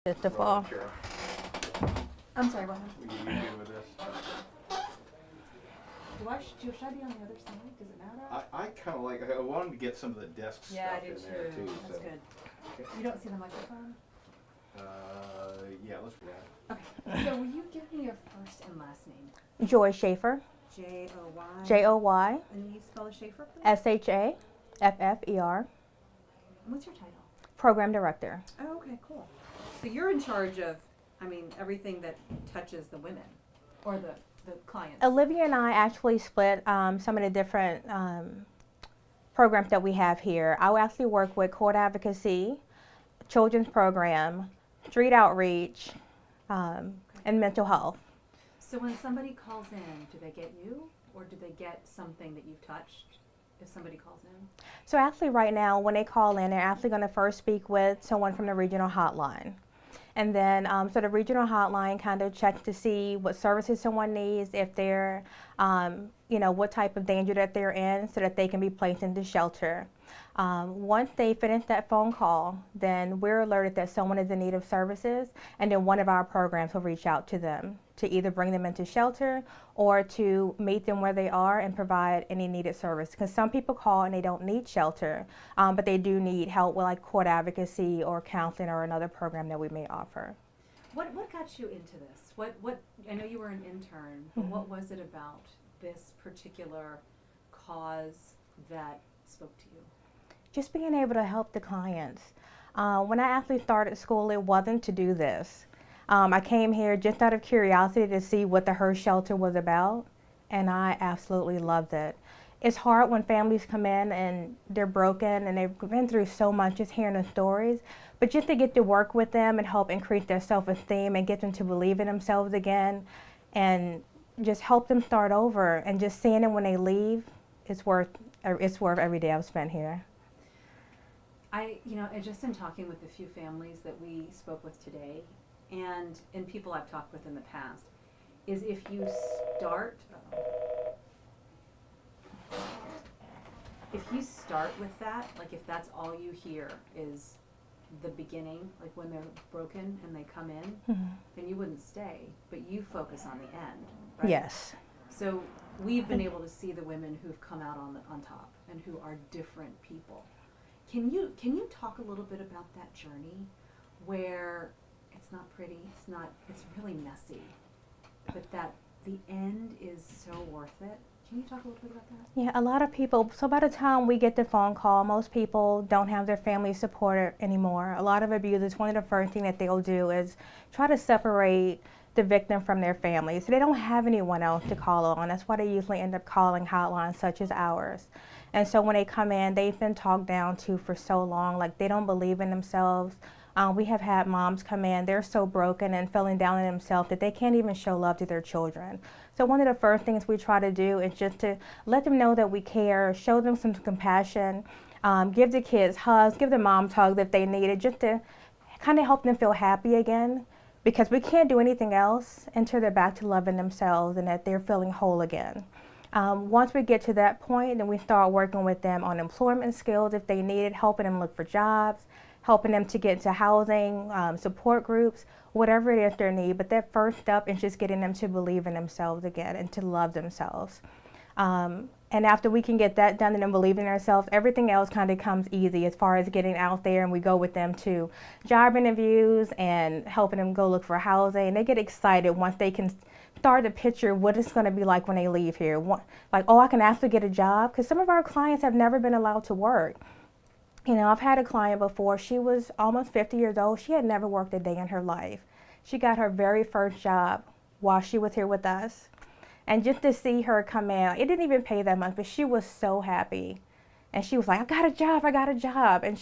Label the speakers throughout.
Speaker 1: It's the fall.
Speaker 2: I'm sorry, what happened?
Speaker 3: Will you be with this?
Speaker 2: Should I be on the other side? Does it matter?
Speaker 3: I kind of like, I wanted to get some of the desk
Speaker 2: Yeah, I
Speaker 3: stuff
Speaker 2: do
Speaker 3: in there too.
Speaker 2: That's
Speaker 3: So.
Speaker 2: good.
Speaker 3: Okay.
Speaker 2: You don't see the microphone?
Speaker 3: Yeah, let's do that.
Speaker 2: Okay. So will you give me your first and last name?
Speaker 1: Joy Shaffer,
Speaker 2: J-O-Y.
Speaker 1: J-O-Y,
Speaker 2: And you spell Shaffer, please?
Speaker 1: S-H-A-F-F-E-R,
Speaker 2: And what's your title?
Speaker 1: Program Director.
Speaker 2: Oh, okay, cool. So you're in charge of, everything that touches the women or the clients.
Speaker 1: Olivia and I actually split some of the different programs that we have here. I will actually work with court advocacy, children's program, street outreach, and mental health.
Speaker 2: So when somebody calls in, do they get you or do they get something that you've touched if somebody calls in?
Speaker 1: So actually right now when they call in, they're actually going to first speak with someone from the regional hotline. And then, so the regional hotline kind of checks to see what services someone needs, if they're, what type of danger that they're in, so that they can be placed into shelter. Once they finish that phone call, then we're alerted that someone is in need of services, and then one of our programs will reach out to them to either bring them into shelter or to meet them where they are and provide any needed service. Because some people call and they don't need shelter, but they do need help with like court advocacy or counseling or another program that we may offer.
Speaker 2: What got you into this? What I know you were an intern, but what was it about this particular cause that spoke to you?
Speaker 1: Just being able to help the clients. When I actually started school, it wasn't to do this. I came here just out of curiosity to see what the H.E.R shelter was about, and I absolutely loved it. It's hard when families come in and they're broken and they've been through so much, just hearing the stories, but just to get to work with them and help increase their self-esteem and get them to believe in themselves again and just help them start over, and just seeing them when they leave, it's worth every day I've spent here.
Speaker 2: Just in talking with the few families that we spoke with today, and people I've talked with in the past, is if you start with that, like if that's all you hear is the beginning, like when they're broken and they come in, then you wouldn't stay, but you focus on the end, right?
Speaker 1: Yes.
Speaker 2: So we've been able to see the women who've come out on top and who are different people. Can you talk a little bit about that journey where it's not pretty, it's really messy, but that the end is so worth it? Can you talk a little bit about that?
Speaker 1: Yeah, a lot of people, so by the time we get the phone call, most people don't have their family support anymore. A lot of abusers, one of the first things that they'll do is try to separate the victim from their family. So they don't have anyone else to call on. That's why they usually end up calling hotlines such as ours. And so when they come in, they've been talked down to for so long, like they don't believe in themselves. We have had moms come in, they're so broken and feeling down on themselves that they can't even show love to their children. So one of the first things we try to do is just to let them know that we care, show them some compassion, give the kids hugs, give the moms hugs if they need it, just to kind of help them feel happy again, because we can't do anything else until they're back to loving themselves and that they're feeling whole again. Once we get to that point, then we start working with them on employment skills if they need it, helping them look for jobs, helping them to get into housing, support groups, whatever it is their need. But that first step is just getting them to believe in themselves again and to love themselves. And after we can get that done and them believing in ourselves, everything else kind of comes easy as far as getting out there, and we go with them to job interviews and helping them go look for housing. They get excited once they can start to picture what it's going to be like when they leave here. Like, oh, I can actually get a job, because some of our clients have never been allowed to work. I've had a client before, she was almost 50 years old. She had never worked a day in her life. She got her very first job while she was here with us. And just to see her come in, it didn't even pay that much, but she was so happy. And she was like, I got a job, I got a job. And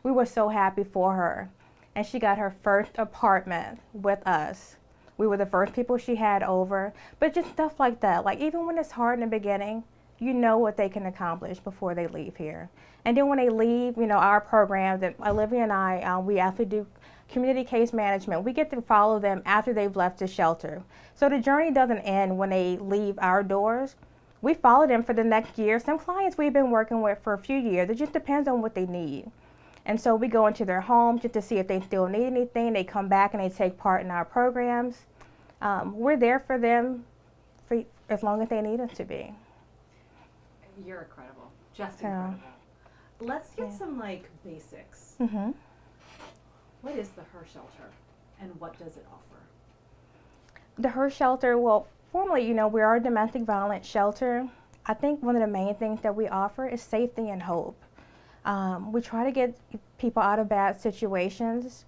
Speaker 1: we were so happy for her. And she got her first apartment with us. We were the first people she had over, but just stuff like that. Like, even when it's hard in the beginning, you know what they can accomplish before they leave here. And then when they leave, our program that Olivia and I, we actually do community case management. We get to follow them after they've left the shelter. So the journey doesn't end when they leave our doors. We follow them for the next year. Some clients we've been working with for a few years. It just depends on what they need. And so we go into their homes just to see if they still need anything. They come back and they take part in our programs. We're there for them for as long as they need us to be.
Speaker 2: You're incredible, just
Speaker 1: Yeah.
Speaker 2: incredible. Let's get
Speaker 1: Yeah.
Speaker 2: some like basics.
Speaker 1: Mm-hmm.
Speaker 2: What is the H.E.R shelter, and what does it offer?
Speaker 1: The H.E.R shelter, well, formally, we are a domestic violence shelter. I think one of the main things that we offer is safety and hope. We try to get people out of bad situations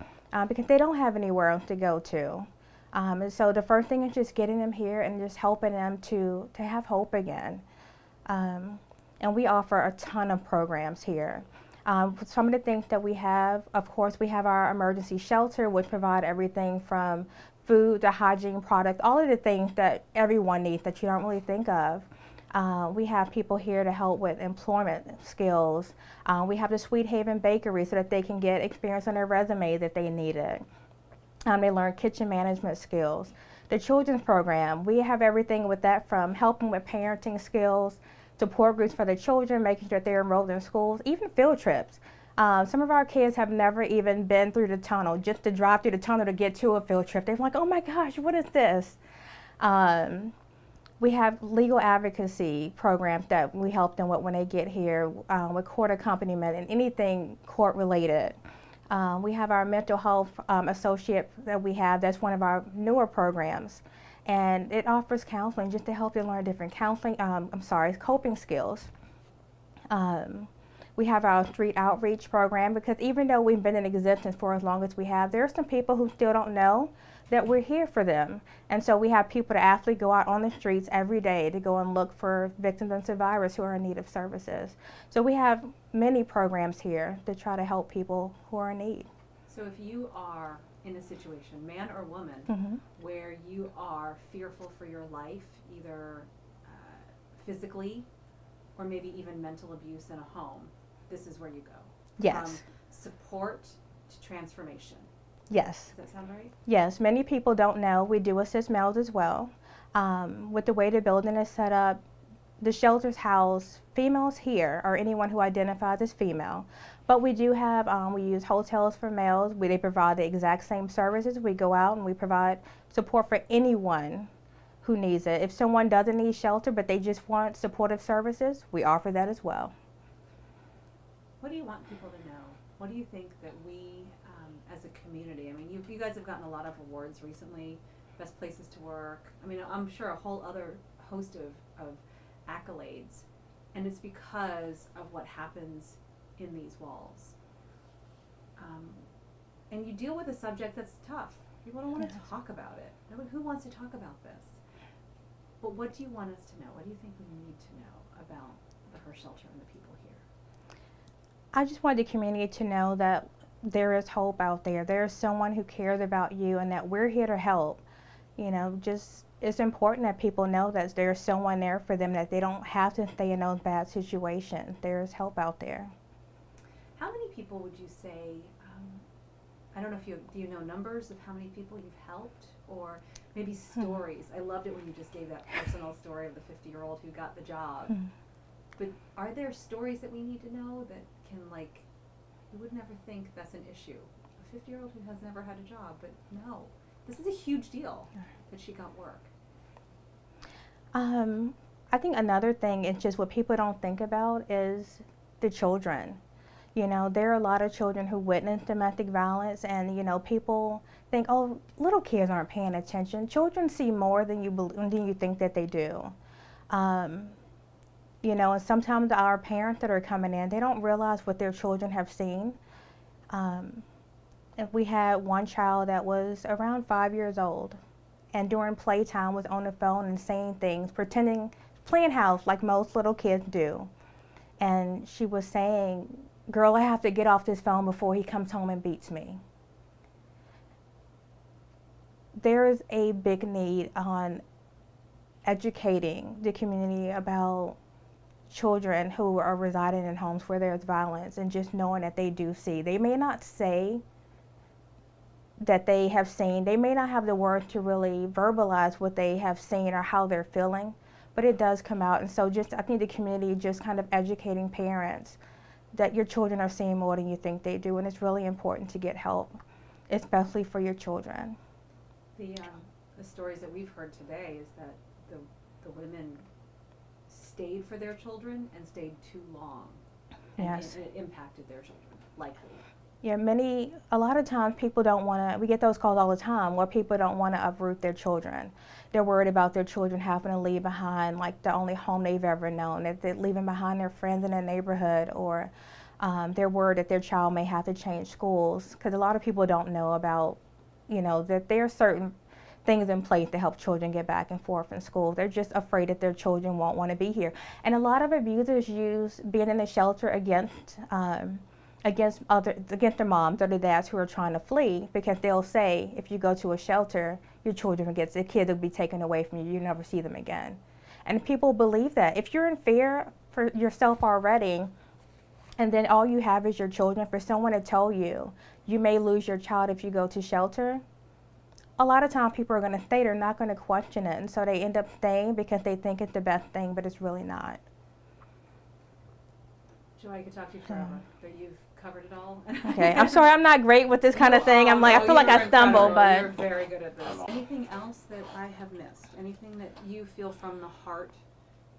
Speaker 1: because they don't have anywhere else to go to. And so the first thing is just getting them here and just helping them to have hope again. And we offer a ton of programs here. Some of the things that we have, of course, we have our emergency shelter, which provide everything from food to hygiene products, all of the things that everyone needs that you don't really think of. We have people here to help with employment skills. We have the Sweet Haven Bakery so that they can get experience on their resumes if they need it. They learn kitchen management skills. The children's program, we have everything with that, from helping with parenting skills, support groups for the children, making sure that they're enrolled in schools, even field trips. Some of our kids have never even been through the tunnel. Just to drive through the tunnel to get to a field trip, they're like, oh my gosh, what is this? We have legal advocacy programs that we help them with when they get here, with court accompaniment and anything court related. We have our mental health associate that we have. That's one of our newer programs. And it offers counseling just to help you learn different coping skills. We have our street outreach program because even though we've been in existence for as long as we have, there are some people who still don't know that we're here for them. And so we have people that actually go out on the streets every day to go and look for victims and survivors who are in need of services. So we have many programs here to try to help people who are in need.
Speaker 2: So if you are in a situation, man or woman,
Speaker 1: Mm-hmm.
Speaker 2: where you are fearful for your life, either physically or maybe even mental abuse in a home, this is where you go.
Speaker 1: Yes.
Speaker 2: From support to transformation.
Speaker 1: Yes.
Speaker 2: Does that sound right?
Speaker 1: Yes, many people don't know we do assist males as well. With the way the building is set up, the shelters house females here or anyone who identifies as female. But we do have, we use hotels for males where they provide the exact same services. We go out and we provide support for anyone who needs it. If someone doesn't need shelter but they just want supportive services, we offer that as well.
Speaker 2: What do you want people to know? What do you think that we, as a community, I mean, you guys have gotten a lot of awards recently, best places to work. I mean, I'm sure a whole other host of accolades, and it's because of what happens in these walls. And you deal with a subject that's tough. People don't want to talk about it. Who wants to talk about this? But what do you want us to know? What do you think we need to know about the H.E.R shelter and the people here?
Speaker 1: I just want the community to know that there is hope out there. There is someone who cares about you and that we're here to help. Just it's important that people know that there's someone there for them, that they don't have to stay in those bad situations. There's help out there.
Speaker 2: How many people would you say, I don't know if do you know numbers of how many people you've helped, or maybe stories? I loved it when you just gave that personal story of the 50-year-old who got the job. But are there stories that we need to know that can, you would never think that's an issue? A 50-year-old who has never had a job, but no, this is a huge deal that she got work.
Speaker 1: I think another thing is just what people don't think about is the children. There are a lot of children who witness domestic violence, and people think, oh, little kids aren't paying attention. Children see more than you think that they do. And sometimes our parents that are coming in, they don't realize what their children have seen. If we had one child that was around 5 years old, and during playtime was on the phone and saying things, playing house like most little kids do. And she was saying, girl, I have to get off this phone before he comes home and beats me. There is a big need on educating the community about children who are residing in homes where there's violence, and just knowing that they do see. They may not say that they have seen, they may not have the words to really verbalize what they have seen or how they're feeling, but it does come out. And so I think the community just kind of educating parents that your children are seeing more than you think they do, and it's really important to get help, especially for your children.
Speaker 2: The stories that we've heard today is that the women stayed for their children and stayed too long. And
Speaker 1: Yes.
Speaker 2: it impacted their children, likely.
Speaker 1: Yeah, a lot of times people don't want to, we get those calls all the time where people don't want to uproot their children. They're worried about their children having to leave behind like the only home they've ever known, that they're leaving behind their friends in their neighborhood, or they're worried that their child may have to change schools, because a lot of people don't know about, that there are certain things in place to help children get back and forth in school. They're just afraid that their children won't want to be here. And a lot of abusers use being in a shelter against their moms or their dads who are trying to flee, because they'll say, if you go to a shelter, your kids will be taken away from you. You never see them again. And people believe that. If you're in fear for yourself already, and then all you have is your children, for someone to tell you you may lose your child if you go to shelter, a lot of times people are going to stay. They're not going to question it, and so they end up staying because they think it's the best thing, but it's really not.
Speaker 2: Joy, I could talk to you forever, but you've covered it all.
Speaker 1: Okay, I'm sorry, I'm not great with this kind of thing. I feel like I stumble, but
Speaker 2: you're very good at this. Anything else that I have missed? Anything that you feel from the heart,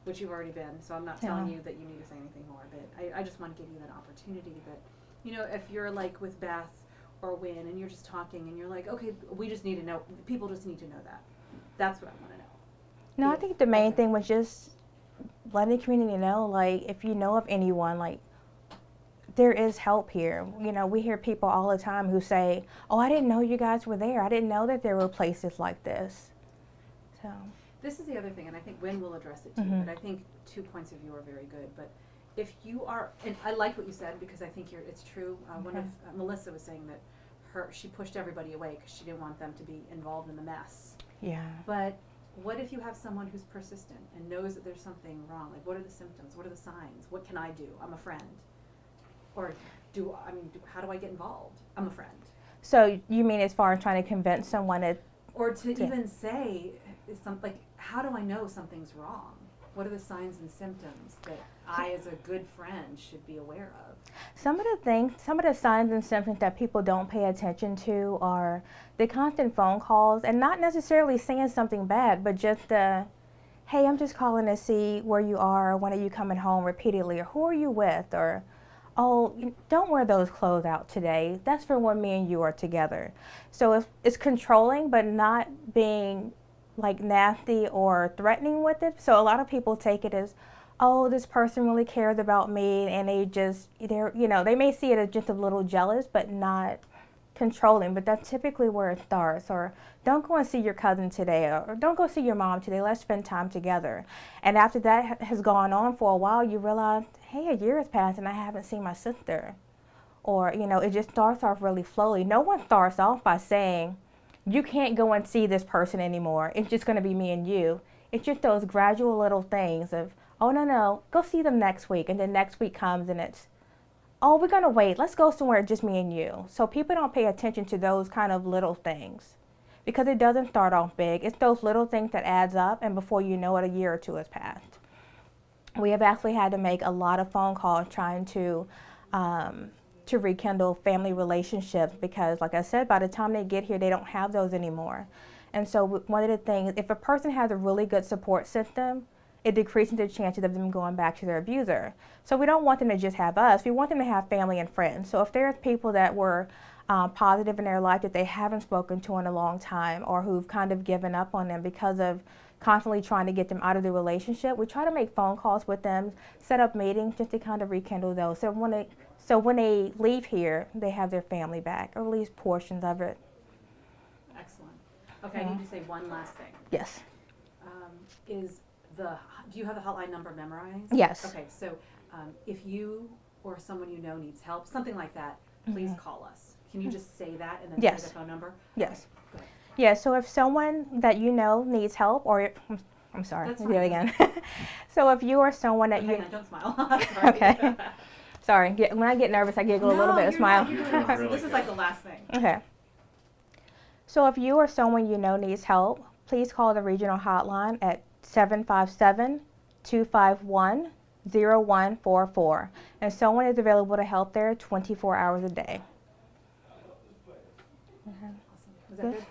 Speaker 2: which you've already been, so I'm not telling you that you need to say anything more, but I just want to give you that opportunity that, if you're like with Beth or Wynn and you're just talking and you're like, okay, we just need to know, people just need to know that. That's what I want to know.
Speaker 1: no, I think the main thing was just letting the community know, like, if you know of anyone, like, there is help here. We hear people all the time who say, oh, I didn't know you guys were there. I didn't know that there were places like this. So
Speaker 2: this is the other thing, and I think Wynn will address it too,
Speaker 1: Mm-hmm.
Speaker 2: but I think 2 points of view are very good. But if you are, and I like what you said because I think it's true. One of Melissa was saying that she pushed everybody away because she didn't want them to be involved in the mess.
Speaker 1: yeah.
Speaker 2: But what if you have someone who's persistent and knows that there's something wrong? Like, what are the symptoms? What are the signs? What can I do? I'm a friend. Or how do I get involved? I'm a friend.
Speaker 1: So you mean as far as trying to convince someone
Speaker 2: Or to even say, how do I know something's wrong? What are the signs and symptoms that I, as a good friend, should be aware of?
Speaker 1: some of the signs and symptoms that people don't pay attention to are the constant phone calls, and not necessarily saying something bad, but just the, hey, I'm just calling to see where you are, when are you coming home, repeatedly, or who are you with, or, oh, don't wear those clothes out today. That's for when me and you are together. So if it's controlling, but not being like nasty or threatening with it. So a lot of people take it as, oh, this person really cares about me, and they may see it as just a little jealous, but not controlling. But that's typically where it starts. Or don't go and see your cousin today, or don't go see your mom today. Let's spend time together. And after that has gone on for a while, you realize, hey, a year has passed and I haven't seen my sister. Or, it just starts off really slowly. No one starts off by saying, you can't go and see this person anymore. It's just going to be me and you. It's just those gradual little things of, oh, no, go see them next week. And then next week comes and it's, oh, we're going to wait. Let's go somewhere just me and you. So people don't pay attention to those kind of little things, because it doesn't start off big. It's those little things that adds up, and before you know it, a year or two has passed. We have actually had to make a lot of phone calls trying to rekindle family relationships, because, like I said, by the time they get here, they don't have those anymore. And so one of the things, if a person has a really good support system, it decreases the chances of them going back to their abuser. So we don't want them to just have us. We want them to have family and friends. So if there's people that were positive in their life that they haven't spoken to in a long time, or who've kind of given up on them because of constantly trying to get them out of the relationship, we try to make phone calls with them, set up meetings just to kind of rekindle those. So when they leave here, they have their family back, or at least portions of it.
Speaker 2: Excellent. Okay, I need to say one last thing.
Speaker 1: Yes.
Speaker 2: Do you have the hotline number memorized?
Speaker 1: Yes.
Speaker 2: Okay, so if you or someone you know needs help, something like that, please call us. Can you just say that and then
Speaker 1: Yes.
Speaker 2: say the phone number?
Speaker 1: Yes.
Speaker 2: Okay,
Speaker 1: Yeah, so if someone that you know needs help, or I'm sorry,
Speaker 2: That's
Speaker 1: let me do it
Speaker 2: fine.
Speaker 1: again. So if you or someone that
Speaker 2: Hang
Speaker 1: you,
Speaker 2: on, don't smile. Sorry.
Speaker 1: Okay. Sorry, when I get nervous, I giggle a little bit and
Speaker 2: you're
Speaker 1: smile.
Speaker 2: not. You're doing awesome.
Speaker 3: Really
Speaker 2: This is
Speaker 3: good.
Speaker 2: like the last thing.
Speaker 1: Okay. So if you or someone you know needs help, please call the regional hotline at 757-251-0144. and someone is available to help there 24 hours a day.
Speaker 2: Awesome. Was that
Speaker 1: Good.
Speaker 2: good?